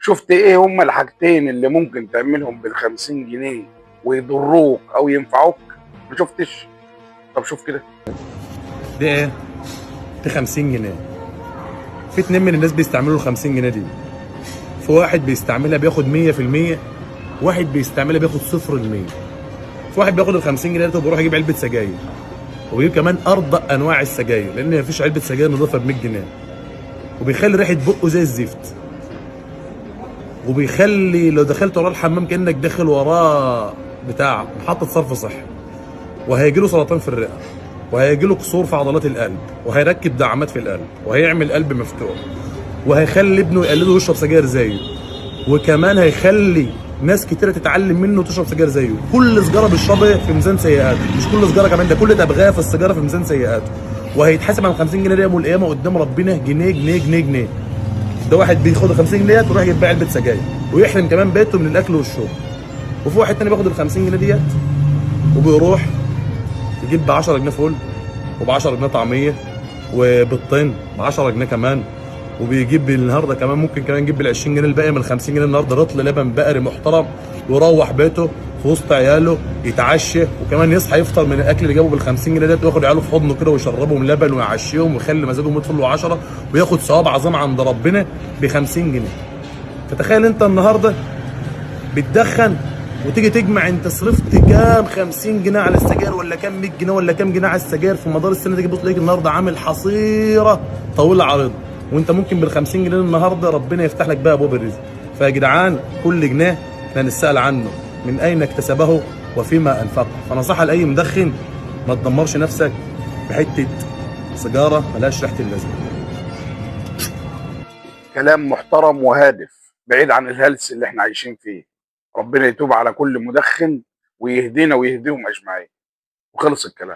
شفت ايه هما الحاجتين اللي ممكن تعملهم بال50 جنيه ويضروك او ينفعوك؟ ما شفتش؟ طب شوف كده. دي ايه؟ دي 50 جنيه. في اتنين من الناس بيستعملوا ال50 جنيه دي. في واحد بيستعملها بياخد 100%، واحد بيستعملها بياخد 0%. في واحد بياخد ال50 جنيه ده وبيروح يجيب علبة سجاير، وبيجيب كمان أرضى أنواع السجاير، لأن مفيش علبة سجاير نضيفة ب100 جنيه، وبيخلي ريحة بقه زي الزفت، وبيخلي لو دخلت وراه الحمام كأنك داخل وراه بتاع محطة صرف صحي، وهيجيله سرطان في الرئة، وهيجيله كسور في عضلات القلب، وهيركب دعامات في القلب، وهيعمل قلب مفتوح، وهيخلي ابنه يقلده يشرب سجاير زيه، وكمان هيخلي ناس كتيرة تتعلم منه وتشرب سجاير زيه. كل سجارة بيشربها في ميزان سيئاته، مش كل سجارة كمان، ده كل تبغاه في السيجارة في ميزان سيئاته، وهيتحاسب على 50 جنيه دي يوم القيامة قدام ربنا جنيه جنيه جنيه جنيه. ده واحد بياخد ال 50 جنيه ويروح يجيب بيها علبة سجاير ويحرم كمان بيته من الأكل والشرب. وفي واحد تاني بياخد ال 50 جنيه ديت وبيروح يجيب ب 10 جنيه فول، وب 10 جنيه طعميه، وبالطين ب 10 جنيه كمان، وبيجيب النهارده كمان ممكن كمان يجيب ال 20 جنيه الباقي من ال 50 جنيه النهارده رطل لبن بقري محترم، ويروح بيته في وسط عياله يتعشى، وكمان يصحى يفطر من الاكل اللي جابه بال 50 جنيه ده، وياخد عياله في حضنه كده ويشربهم لبن ويعشيهم ويخلي مزاجهم يدخل له 10، وياخد ثواب عظيم عند ربنا ب 50 جنيه. فتخيل انت النهارده بتدخن وتيجي تجمع انت صرفت كام 50 جنيه على السجاير، ولا كام 100 جنيه، ولا كام جنيه على السجاير في مدار السنه دي، تيجي تلاقيك النهارده عامل حصيره طويله عريضه، وانت ممكن بال 50 جنيه النهارده ربنا يفتح لك بقى ابواب الرزق. فيا جدعان كل جنيه احنا نسال عنه من اين اكتسبه وفيما انفقه. فنصيحه لاي مدخن، ما تدمرش نفسك بحته سيجاره ملهاش ريحه اللازمه. كلام محترم وهادف بعيد عن الهلس اللي احنا عايشين فيه. ربنا يتوب على كل مدخن ويهدينا ويهديهم اجمعين. وخلص الكلام.